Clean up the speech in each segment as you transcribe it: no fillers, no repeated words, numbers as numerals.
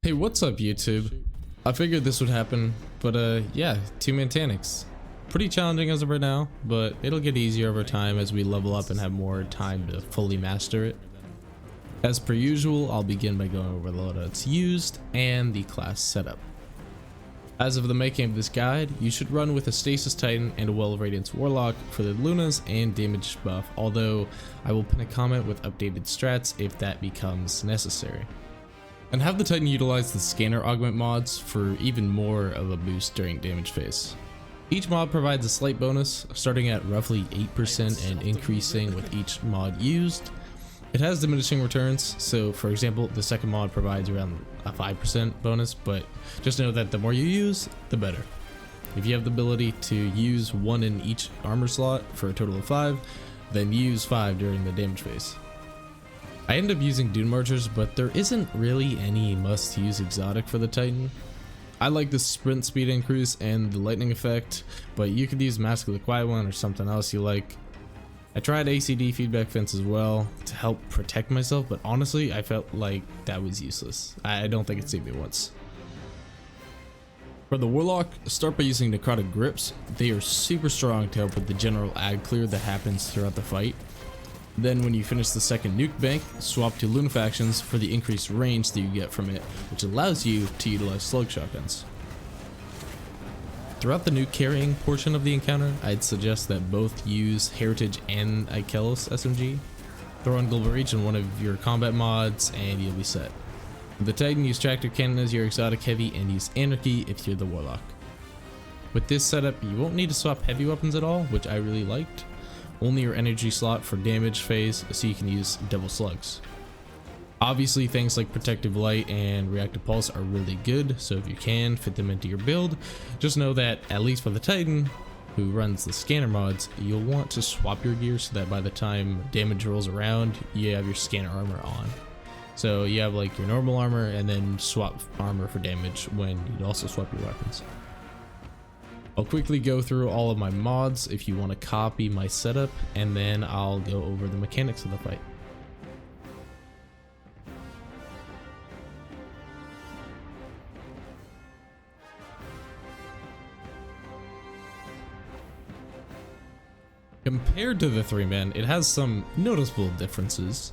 Hey, what's up YouTube? I figured this would happen, but yeah, Man Taniks. Pretty challenging as of right now, but it'll get easier over time as we level up and have more time to fully master it. As per usual, I'll begin by going over the loadouts used and the class setup. As of the making of this guide, you should run with a Stasis Titan and a Well of Radiance Warlock for the Lunas and damage buff, although I will pin a comment with updated strats if that becomes necessary. And have the Titan utilize the scanner augment mods for even more of a boost during damage phase. Each mod provides a slight bonus, starting at roughly 8% and increasing with each mod used. It has diminishing returns, so for example, the second mod provides around a 5% bonus, but just know that the more you use, the better. If you have the ability to use one in each armor slot for a total of 5, then use 5 during the damage phase. I end up using Dune Marchers, but there isn't really any must-use exotic for the Titan. I like the sprint speed increase and the lightning effect, but you could use Mask of the Quiet One or something else you like. I tried ACD feedback fence as well to help protect myself, but honestly I felt like that was useless. I don't think it saved me once. For the Warlock, start by using Necrotic Grips. They are super strong to help with the general ag clear that happens throughout the fight. Then when you finish the second nuke bank, swap to Lunafactions for the increased range that you get from it, which allows you to utilize slug shotguns. Throughout the nuke carrying portion of the encounter, I'd suggest that both use Heritage and Ikelos SMG. Throw on Global Reach in one of your combat mods and you'll be set. With the Titan, use Tractor Cannon as your exotic heavy and use Anarchy if you're the Warlock. With this setup, you won't need to swap heavy weapons at all, which I really liked. Only your energy slot for damage phase, so you can use Devil Slugs. Obviously things like Protective Light and Reactive Pulse are really good, so if you can fit them into your build, just know that at least for the Titan, who runs the scanner mods, you'll want to swap your gear so that by the time damage rolls around, you have your scanner armor on. So you have like your normal armor and then swap armor for damage when you'd also swap your weapons. I'll quickly go through all of my mods if you want to copy my setup, and then I'll go over the mechanics of the fight. Compared to the 3-man, it has some noticeable differences.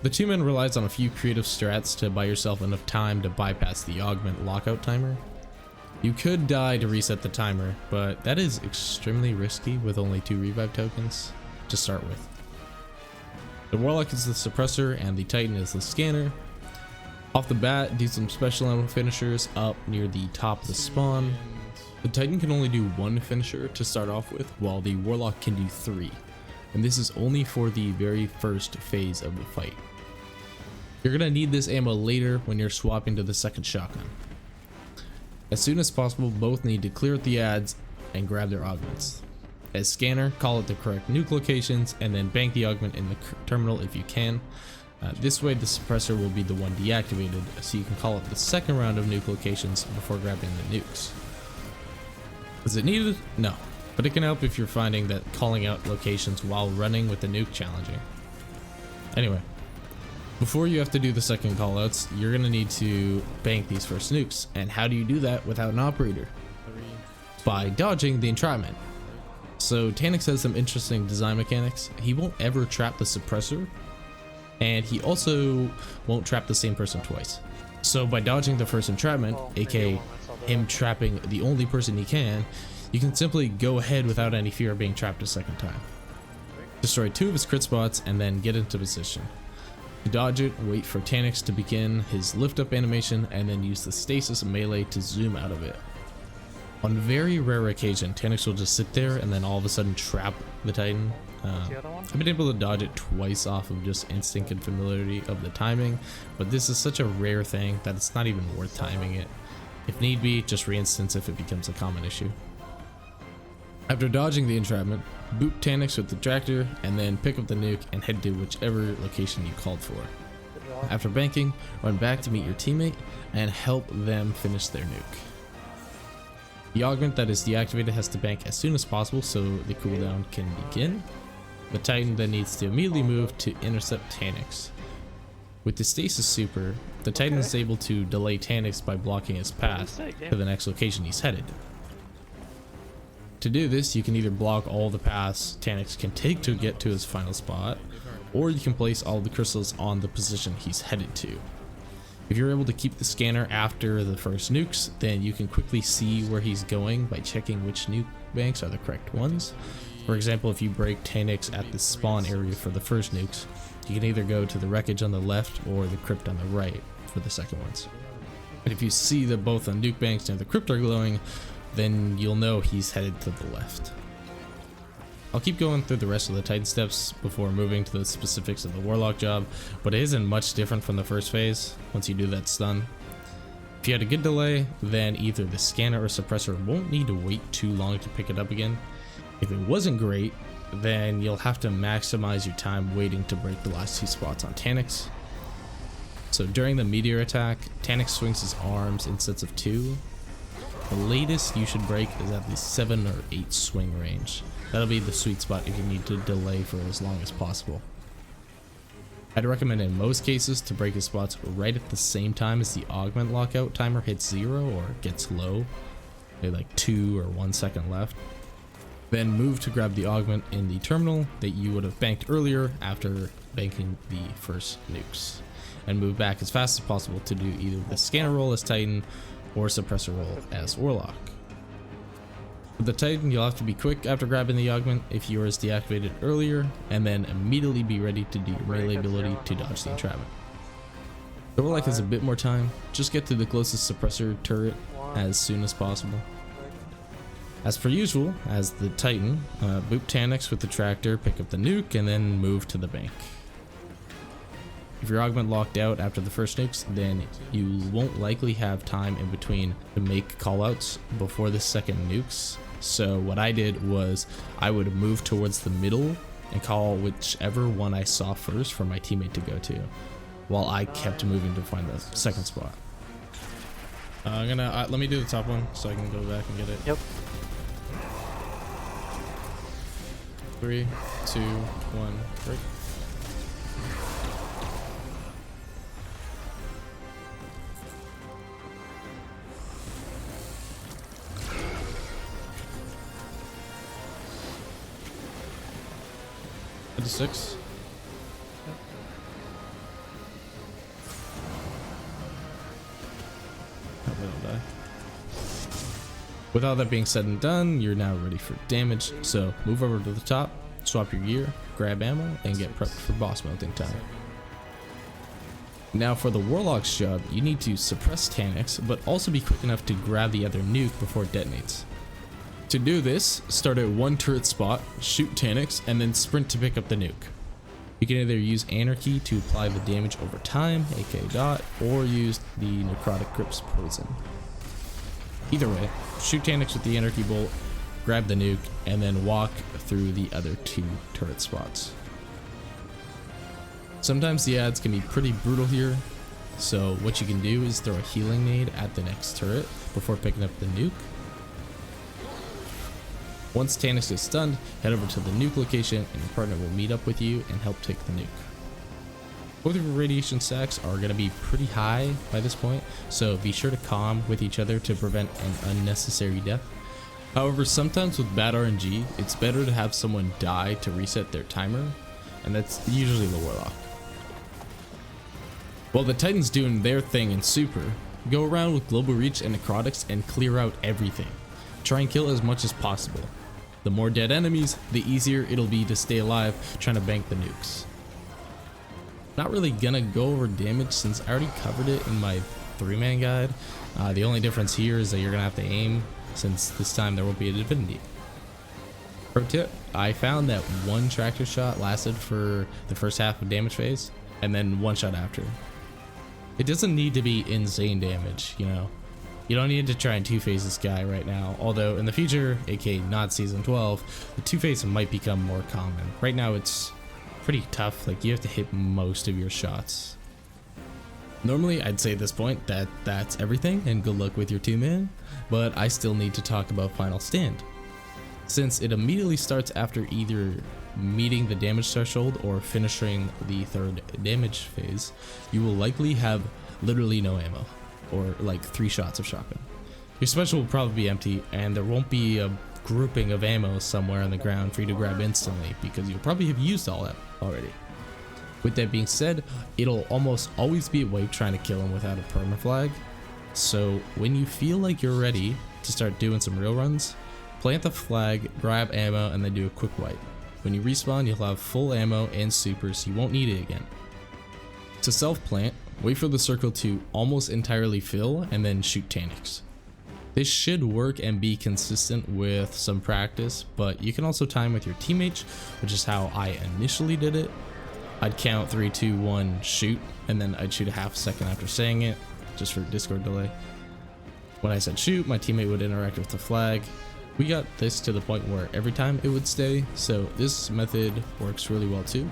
The 2-man relies on a few creative strats to buy yourself enough time to bypass the augment lockout timer. You could die to reset the timer, but that is extremely risky with only 2 revive tokens to start with. The Warlock is the suppressor and the Titan is the scanner. Off the bat, do some special ammo finishers up near the top of the spawn. The Titan can only do 1 finisher to start off with, while the Warlock can do 3, and this is only for the very first phase of the fight. You're gonna need this ammo later when you're swapping to the second shotgun. As soon as possible, both need to clear out the ads and grab their augments. As scanner, call it the correct nuke locations and then bank the augment in the terminal if you can. This way the suppressor will be the one deactivated, so you can call it the second round of nuke locations before grabbing the nukes. Is it needed? No, but it can help if you're finding that calling out locations while running with the nuke challenging. Anyway. Before you have to do the second callouts, you're going to need to bank these first nukes. And how do you do that without an operator? By dodging the entrapment. So Taniks has some interesting design mechanics. He won't ever trap the suppressor, and he also won't trap the same person twice. So by dodging the first entrapment, aka him trapping the only person he can, you can simply go ahead without any fear of being trapped a second time. Destroy 2 of his crit spots and then get into position. To dodge it, wait for Taniks to begin his lift up animation and then use the stasis melee to zoom out of it. On very rare occasion, Taniks will just sit there and then all of a sudden trap the Titan. I've been able to dodge it twice off of just instinct and familiarity of the timing, but this is such a rare thing that it's not even worth timing it. If need be, just re-instance if it becomes a common issue. After dodging the entrapment, boot Taniks with the tractor and then pick up the nuke and head to whichever location you called for. After banking, run back to meet your teammate and help them finish their nuke. The augment that is deactivated has to bank as soon as possible so the cooldown can begin. The Titan then needs to immediately move to intercept Taniks. With the stasis super, the Titan is able to delay Taniks by blocking his path to the next location he's headed. To do this, you can either block all the paths Taniks can take to get to his final spot, or you can place all the crystals on the position he's headed to. If you're able to keep the scanner after the first nukes, then you can quickly see where he's going by checking which nuke banks are the correct ones. For example, if you break Taniks at the spawn area for the first nukes, you can either go to the wreckage on the left or the crypt on the right for the second ones. And if you see that both the nuke banks and the crypt are glowing, then you'll know he's headed to the left. I'll keep going through the rest of the Titan steps before moving to the specifics of the Warlock job, but it isn't much different from the first phase once you do that stun. If you had a good delay, then either the scanner or suppressor won't need to wait too long to pick it up again. If it wasn't great, then you'll have to maximize your time waiting to break the last 2 spots on Taniks. So during the meteor attack, Taniks swings his arms in sets of 2. The latest you should break is at the 7 or 8 swing range. That'll be the sweet spot if you need to delay for as long as possible. I'd recommend in most cases to break his spots right at the same time as the augment lockout timer hits 0 or gets low, maybe like 2 or 1 second left. Then move to grab the augment in the terminal that you would have banked earlier after banking the first nukes, and move back as fast as possible to do either the scanner roll as Titan or suppressor roll as Warlock. With the Titan, you'll have to be quick after grabbing the augment if yours deactivated earlier, and then immediately be ready to do your melee ability to dodge the entrapment. The Warlock has a bit more time, just get to the closest suppressor turret as soon as possible. As per usual, as the Titan, boop Taniks with the tractor, pick up the nuke, and then move to the bank. If your augment locked out after the first nukes, then you won't likely have time in between to make callouts before the second nukes. So what I did was I would move towards the middle and call whichever one I saw first for my teammate to go to, while I kept moving to find the second spot. Let me do the top one so I can go back and get it. Yep. 3, 2, 1, break. At the 6. With all that being said and done, you're now ready for damage, so move over to the top, swap your gear, grab ammo, and get prepped for boss melting time. Now for the Warlock's job, you need to suppress Taniks, but also be quick enough to grab the other nuke before it detonates. To do this, start at one turret spot, shoot Taniks, and then sprint to pick up the nuke. You can either use Anarchy to apply the damage over time, aka dot, or use the Necrotic Grip's poison. Either way, shoot Taniks with the Anarchy bolt, grab the nuke, and then walk through the other 2 turret spots. Sometimes the ads can be pretty brutal here, so what you can do is throw a healing nade at the next turret before picking up the nuke. Once Taniks is stunned, head over to the nuke location and your partner will meet up with you and help take the nuke. Both of your radiation stacks are going to be pretty high by this point, so be sure to calm with each other to prevent an unnecessary death. However, sometimes with bad RNG, it's better to have someone die to reset their timer, and that's usually the Warlock. While the Titan's doing their thing in Super, go around with Global Reach and Necrotics and clear out everything. Try and kill as much as possible. The more dead enemies, the easier it'll be to stay alive trying to bank the nukes. Not really gonna go over damage since I already covered it in my 3-man guide. The only difference here is that you're gonna have to aim, since this time there won't be a divinity. Pro tip, I found that one tractor shot lasted for the first half of damage phase, and then one shot after. It doesn't need to be insane damage, you know. You don't need to try and two-phase this guy right now, although in the future, aka not season 12, the two-phase might become more common. Right now it's pretty tough, like you have to hit most of your shots. Normally I'd say at this point that that's everything and good luck with your 2-man, but I still need to talk about Final Stand. Since it immediately starts after either meeting the damage threshold or finishing the 3rd damage phase, you will likely have literally no ammo, or like 3 shots of shotgun. Your special will probably be empty, and there won't be a grouping of ammo somewhere on the ground for you to grab instantly, because you'll probably have used all that already. With that being said, it'll almost always be a wave trying to kill him without a permaflag, so when you feel like you're ready to start doing some real runs, plant the flag, grab ammo, and then do a quick wipe. When you respawn, you'll have full ammo and super, so you won't need it again. To self-plant, wait for the circle to almost entirely fill, and then shoot Taniks. This should work and be consistent with some practice, but you can also time with your teammates, which is how I initially did it. I'd count 3, 2, 1, shoot, and then I'd shoot a half second after saying it, just for Discord delay. When I said shoot, my teammate would interact with the flag. We got this to the point where every time it would stay, so this method works really well too.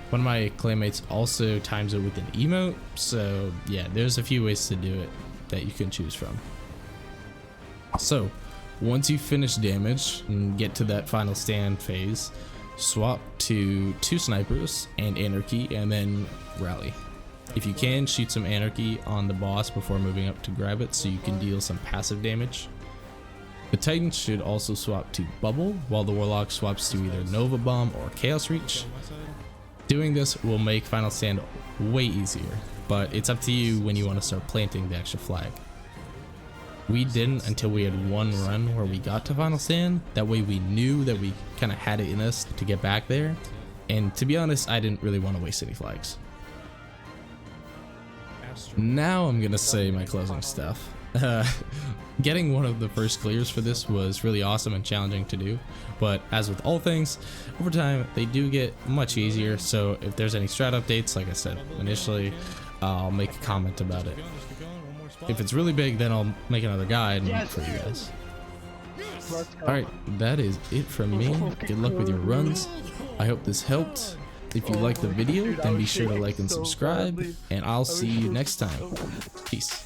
One of my clanmates also times it with an emote, so yeah, there's a few ways to do it that you can choose from. So once you finish damage and get to that final stand phase, swap to 2 snipers and anarchy, and then rally. If you can, shoot some anarchy on the boss before moving up to grab it so you can deal some passive damage. The Titans should also swap to bubble, while the Warlock swaps to either Nova Bomb or Chaos Reach. Doing this will make Final Stand way easier, but it's up to you when you want to start planting the extra flag. We didn't until we had one run where we got to Final Stand. That way we knew that we kind of had it in us to get back there. And to be honest, I didn't really want to waste any flags. Now I'm gonna say my closing stuff. Getting one of the first clears for this was really awesome and challenging to do, but as with all things, over time they do get much easier, so if there's any strat updates, like I said initially, I'll make a comment about it. If it's really big, then I'll make another guide for you guys. Alright, that is it from me. Good luck with your runs. I hope this helped. If you liked the video, then be sure to like and subscribe, and I'll see you next time. Peace.